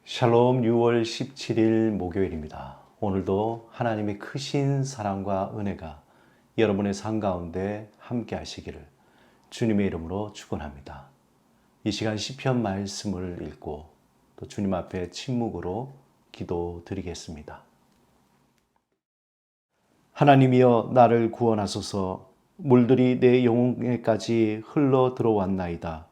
샬롬 6월 17일 목요일입니다. 오늘도 하나님의 크신 사랑과 은혜가 여러분의 삶 가운데 함께 하시기를 주님의 이름으로 축원합니다. 이 시간 시편 말씀을 읽고 또 주님 앞에 침묵으로 기도드리겠습니다. 하나님이여 나를 구원하소서. 물들이 내 영혼에까지 흘러 들어왔나이다.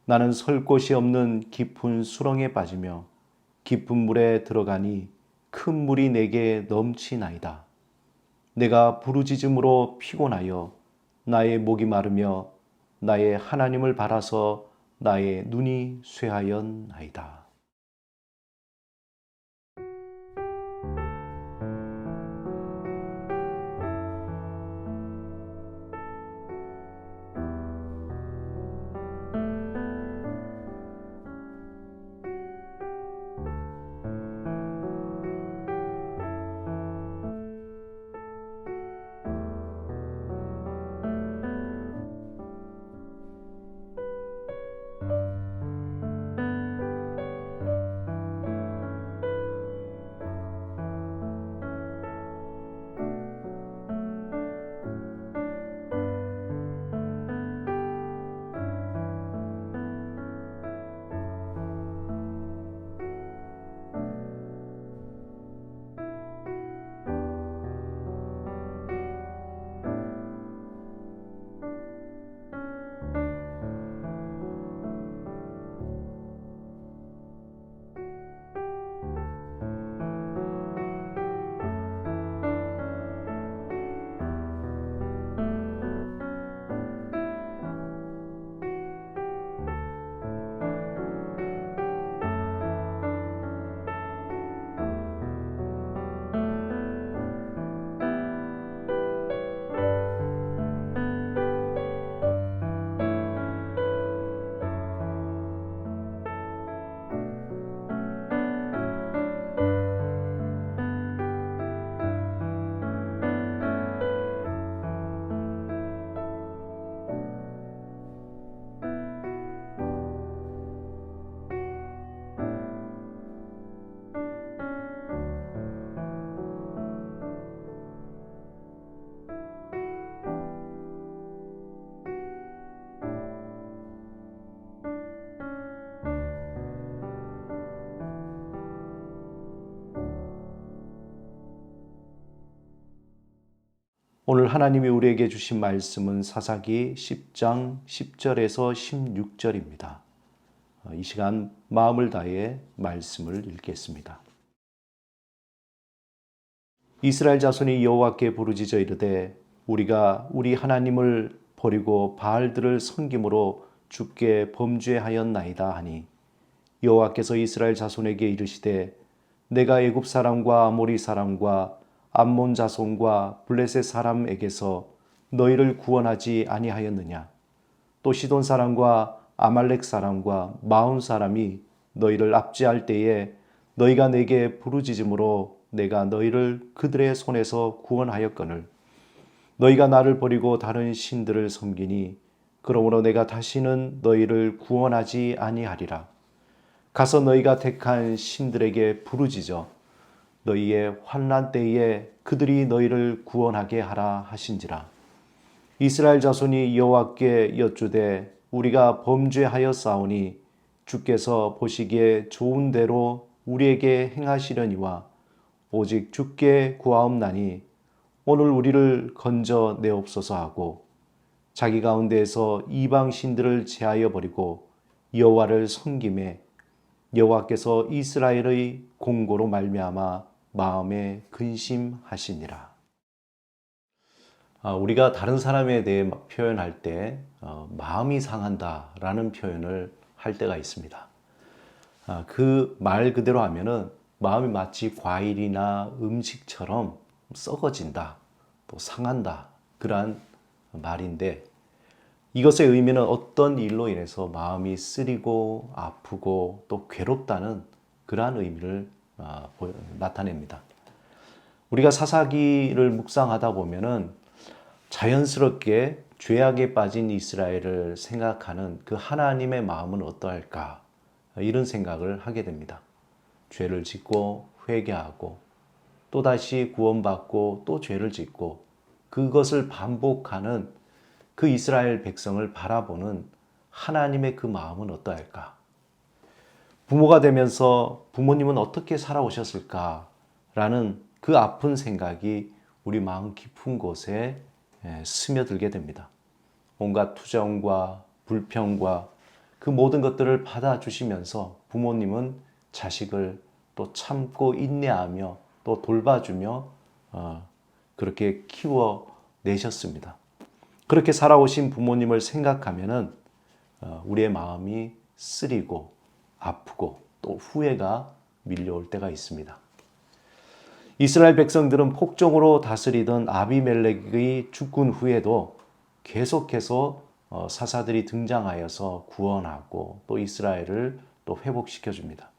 나는 설 곳이 없는 깊은 수렁에 빠지며 깊은 물에 들어가니 큰 물이 내게 넘치나이다. 내가 부르짖음으로 피곤하여 나의 목이 마르며 나의 하나님을 바라서 나의 눈이 쇠하였나이다. 오늘 하나님이 우리에게 주신 말씀은 사사기 10장 10절에서 16절입니다. 이 시간 마음을 다해 말씀을 읽겠습니다. 이스라엘 자손이 여호와께 부르짖어 이르되 우리가 우리 하나님을 버리고 바알들을 섬김으로 주께 범죄하였나이다 하니 여호와께서 이스라엘 자손에게 이르시되 내가 애굽 사람과 아모리 사람과 암몬 자손과 블레셋 사람에게서 너희를 구원하지 아니하였느냐? 또 시돈 사람과 아말렉 사람과 마온 사람이 너희를 압제할 때에 너희가 내게 부르짖음으로 내가 너희를 그들의 손에서 구원하였거늘 너희가 나를 버리고 다른 신들을 섬기니 그러므로 내가 다시는 너희를 구원하지 아니하리라. 가서 너희가 택한 신들에게 부르짖어 너희의 환난 때에 그들이 너희를 구원하게 하라 하신지라. 이스라엘 자손이 여호와께 여쭈되 우리가 범죄하였사오니 주께서 보시기에 좋은 대로 우리에게 행하시려니와 오직 주께 구하옵나니 오늘 우리를 건져 내옵소서 하고 자기 가운데에서 이방 신들을 제하여 버리고 여호와를 섬김에 여호와께서 이스라엘의 공고로 말미암아 마음에 근심하시니라. 우리가 다른 사람에 대해 표현할 때 마음이 상한다라는 표현을 할 때가 있습니다. 그 말 그대로 하면은 마음이 마치 과일이나 음식처럼 썩어진다, 또 상한다 그러한 말인데 이것의 의미는 어떤 일로 인해서 마음이 쓰리고 아프고 또 괴롭다는 그러한 의미를 나타냅니다. 우리가 사사기를 묵상하다 보면은 자연스럽게 죄악에 빠진 이스라엘을 생각하는 그 하나님의 마음은 어떠할까 이런 생각을 하게 됩니다. 죄를 짓고 회개하고 또다시 구원받고 또 죄를 짓고 그것을 반복하는 그 이스라엘 백성을 바라보는 하나님의 그 마음은 어떠할까? 부모가 되면서 부모님은 어떻게 살아오셨을까라는 그 아픈 생각이 우리 마음 깊은 곳에 스며들게 됩니다. 온갖 투정과 불평과 그 모든 것들을 받아주시면서 부모님은 자식을 또 참고 인내하며 또 돌봐주며 그렇게 키워내셨습니다. 그렇게 살아오신 부모님을 생각하면은 우리의 마음이 쓰리고 아프고 또 후회가 밀려올 때가 있습니다. 이스라엘 백성들은 폭정으로 다스리던 아비멜렉이 죽은 후에도 계속해서 사사들이 등장하여서 구원하고 또 이스라엘을 또 회복시켜 줍니다.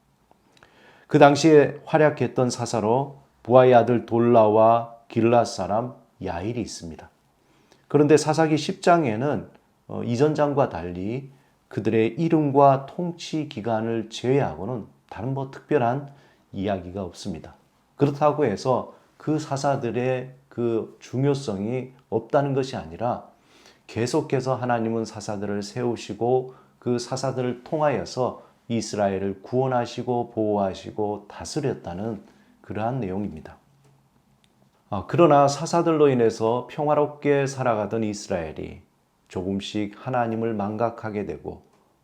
그 당시에 활약했던 사사로 부하의 아들 돌라와 길랏 사람 야일이 있습니다. 그런데 사사기 10장에는 이전장과 달리 그들의 이름과 통치 기간을 제외하고는 다른 특별한 이야기가 없습니다. 그렇다고 해서 그 사사들의 그 중요성이 없다는 것이 아니라 계속해서 하나님은 사사들을 세우시고 그 사사들을 통하여서 이스라엘을 구원하시고 보호하시고 다스렸다는 그러한 내용입니다. 그러나 사사들로 인해서 평화롭게 살아가던 이스라엘이 조금씩 하나님을 망각하게 되고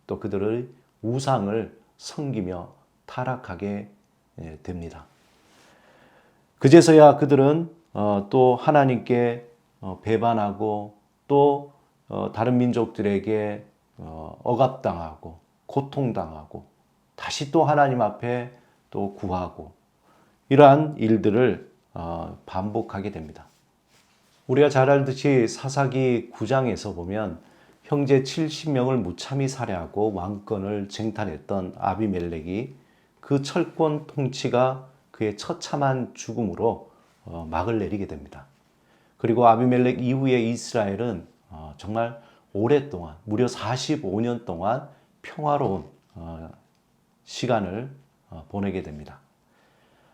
또 그들의 우상을 섬기며 타락하게 됩니다. 그제서야 그들은 또 하나님께 배반하고 또 다른 민족들에게 억압당하고 고통당하고 다시 또 하나님 앞에 또 구하고 이러한 일들을 반복하게 됩니다. 우리가 잘 알듯이 사사기 9장에서 보면 형제 70명을 무참히 살해하고 왕권을 쟁탈했던 아비멜렉이 그 철권 통치가 그의 처참한 죽음으로 막을 내리게 됩니다. 그리고 아비멜렉 이후에 이스라엘은 정말 오랫동안 무려 45년 동안 평화로운 시간을 보내게 됩니다.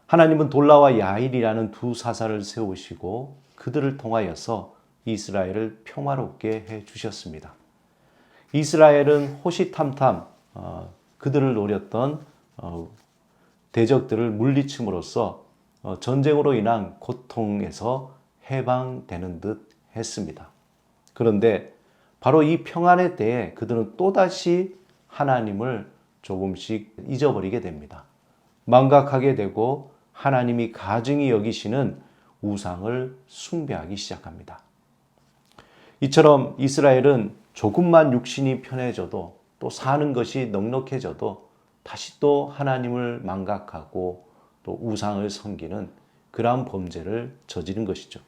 하나님은 돌라와 야일이라는 두 사사를 세우시고 그들을 통하여서 이스라엘을 평화롭게 해주셨습니다. 이스라엘은 호시탐탐 그들을 노렸던 대적들을 물리침으로써 전쟁으로 인한 고통에서 해방되는 듯 했습니다. 그런데 바로 이 평안의 때에 그들은 또다시 하나님을 조금씩 잊어버리게 됩니다. 망각하게 되고 하나님이 가증히 여기시는 우상을 숭배하기 시작합니다. 이처럼 이스라엘은 조금만 육신이 편해져도 또 사는 것이 넉넉해져도 다시 또 하나님을 망각하고 또 우상을 섬기는 그러한 범죄를 저지른 것이죠.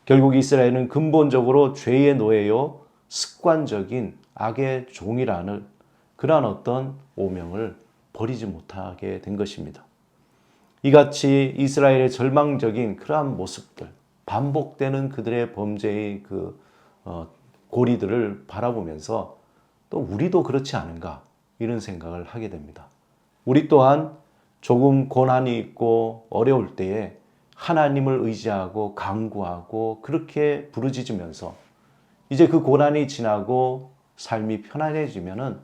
결국 이스라엘은 근본적으로 죄의 노예요 습관적인 악의 종이라는 그러한 어떤 오명을 버리지 못하게 된 것입니다. 이같이 이스라엘의 절망적인 그러한 모습들, 반복되는 그들의 범죄의 고리들을 바라보면서 또 우리도 그렇지 않은가 이런 생각을 하게 됩니다. 우리 또한 조금 고난이 있고 어려울 때에 하나님을 의지하고 간구하고 그렇게 부르짖으면서 이제 그 고난이 지나고 삶이 편안해지면은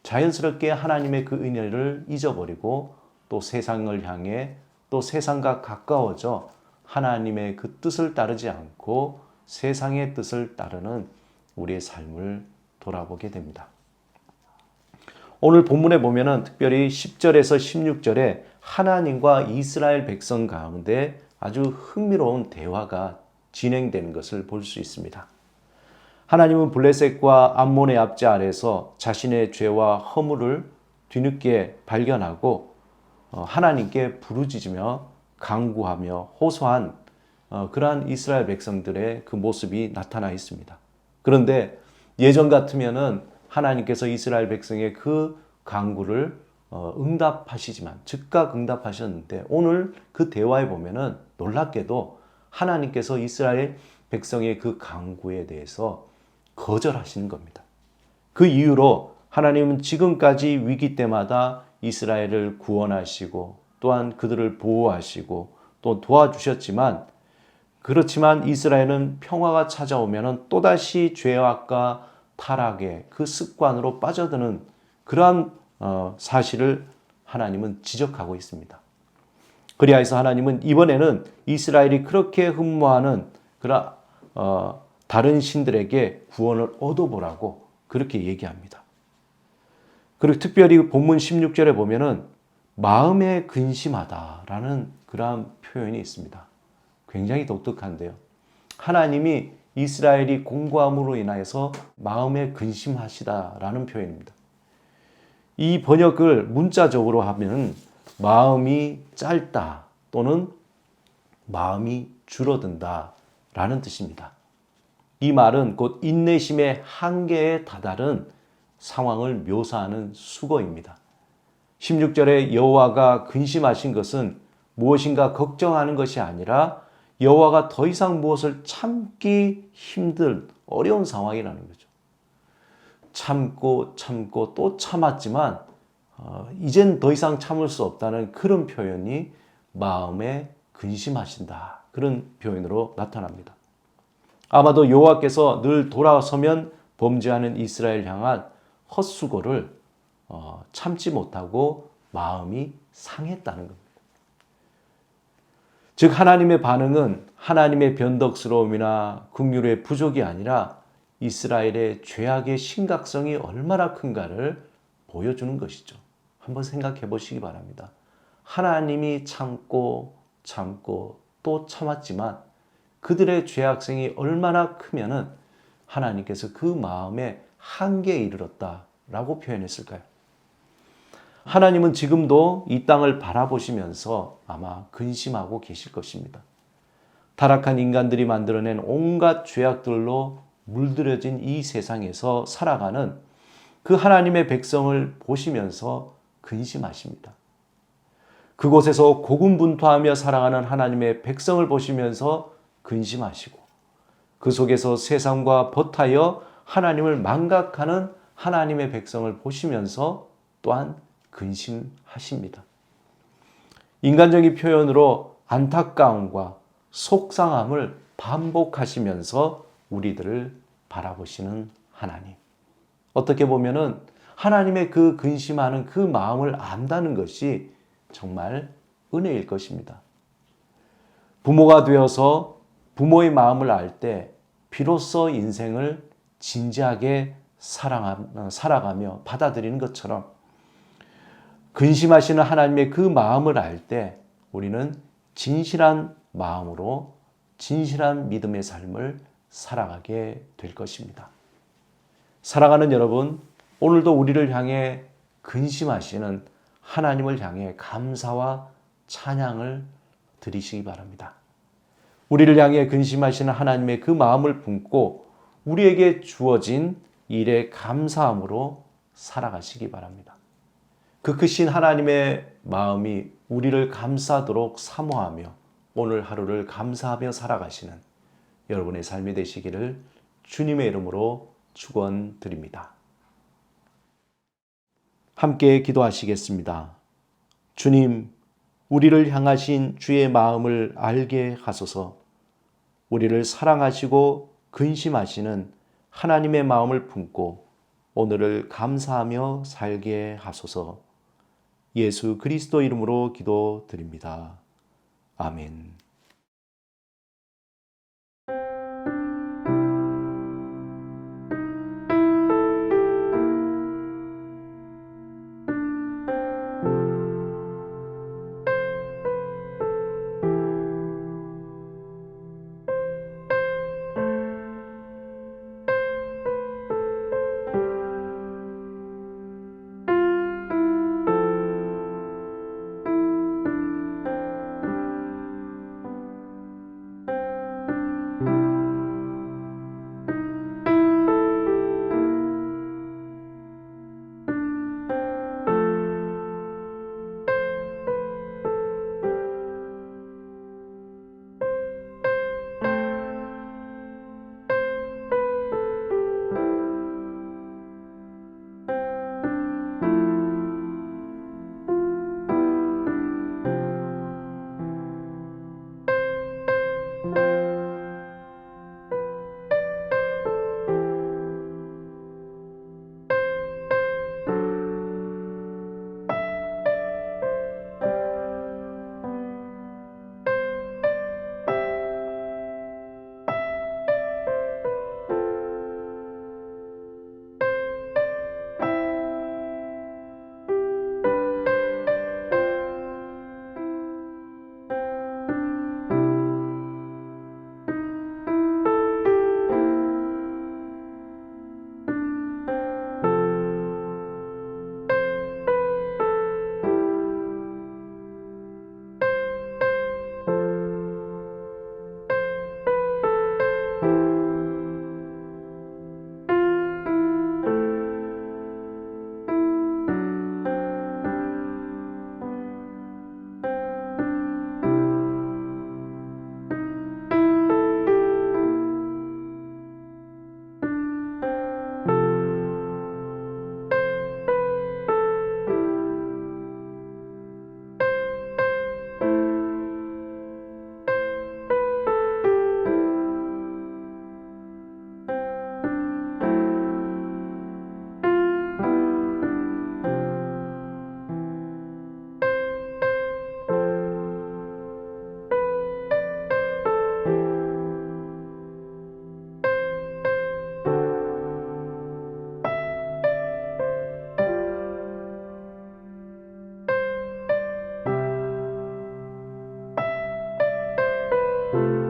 자연스럽게 하나님의 그 은혜를 잊어버리고 또 세상을 향해 또 세상과 가까워져 하나님의 그 뜻을 따르지 않고 세상의 뜻을 따르는 우리의 삶을 돌아보게 됩니다. 오늘 본문에 보면은 특별히 10절에서 16절에 하나님과 이스라엘 백성 가운데 아주 흥미로운 대화가 진행되는 것을 볼 수 있습니다. 하나님은 블레셋과 암몬의 압제 아래서 자신의 죄와 허물을 뒤늦게 발견하고 하나님께 부르짖으며 간구하며 호소한 그러한 이스라엘 백성들의 그 모습이 나타나 있습니다. 그런데 예전 같으면은 하나님께서 이스라엘 백성의 그 간구를 응답하시지만 즉각 응답하셨는데 오늘 그 대화에 보면은 놀랍게도 하나님께서 이스라엘 백성의 그 간구에 대해서 거절하시는 겁니다. 그 이유로 하나님은 지금까지 위기 때마다 이스라엘을 구원하시고 또한 그들을 보호하시고 또 도와주셨지만, 그렇지만 이스라엘은 평화가 찾아오면 또다시 죄악과 타락의 그 습관으로 빠져드는 그러한 사실을 하나님은 지적하고 있습니다. 그리하여서 하나님은 이번에는 이스라엘이 그렇게 흠모하는 그런 다른 신들에게 구원을 얻어보라고 그렇게 얘기합니다. 그리고 특별히 본문 16절에 보면은 마음에 근심하다라는 그러한 표현이 있습니다. 굉장히 독특한데요. 하나님이 이스라엘이 공고함으로 인하여서 마음에 근심하시다라는 표현입니다. 이 번역을 문자적으로 하면 마음이 짧다 또는 마음이 줄어든다 라는 뜻입니다. 이 말은 곧 인내심의 한계에 다다른 상황을 묘사하는 수거입니다. 16절에 여호와가 근심하신 것은 무엇인가 걱정하는 것이 아니라 여호와가 더 이상 무엇을 참기 힘든 어려운 상황이라는 거죠. 참고 또 참았지만 이젠 더 이상 참을 수 없다는 그런 표현이 마음에 근심하신다, 그런 표현으로 나타납니다. 아마도 여호와께서 늘 돌아서면 범죄하는 이스라엘 향한 헛수고를 참지 못하고 마음이 상했다는 겁니다. 즉 하나님의 반응은 하나님의 변덕스러움이나 긍휼의 부족이 아니라 이스라엘의 죄악의 심각성이 얼마나 큰가를 보여주는 것이죠. 한번 생각해 보시기 바랍니다. 하나님이 참고 또 참았지만 그들의 죄악성이 얼마나 크면은 하나님께서 그 마음의 한계에 이르렀다라고 표현했을까요? 하나님은 지금도 이 땅을 바라보시면서 아마 근심하고 계실 것입니다. 타락한 인간들이 만들어낸 온갖 죄악들로 물들여진 이 세상에서 살아가는 그 하나님의 백성을 보시면서 근심하십니다. 그곳에서 고군분투하며 살아가는 하나님의 백성을 보시면서 근심하시고, 그 속에서 세상과 버타여 하나님을 망각하는 하나님의 백성을 보시면서 또한 근심하십니다. 인간적인 표현으로 안타까움과 속상함을 반복하시면서 우리들을 바라보시는 하나님. 어떻게 보면은 하나님의 그 근심하는 그 마음을 안다는 것이 정말 은혜일 것입니다. 부모가 되어서 부모의 마음을 알 때 비로소 인생을 진지하게 살아가며 받아들이는 것처럼, 근심하시는 하나님의 그 마음을 알 때 우리는 진실한 마음으로 진실한 믿음의 삶을 살아가게 될 것입니다. 사랑하는 여러분, 오늘도 우리를 향해 근심하시는 하나님을 향해 감사와 찬양을 드리시기 바랍니다. 우리를 향해 근심하시는 하나님의 그 마음을 품고 우리에게 주어진 일에 감사함으로 살아가시기 바랍니다. 그 크신 하나님의 마음이 우리를 감싸도록 사모하며 오늘 하루를 감사하며 살아가시는 여러분의 삶이 되시기를 주님의 이름으로 축원드립니다. 함께 기도하시겠습니다. 주님, 우리를 향하신 주의 마음을 알게 하소서. 우리를 사랑하시고 근심하시는 하나님의 마음을 품고 오늘을 감사하며 살게 하소서. 예수 그리스도 이름으로 기도드립니다. 아멘. 아멘.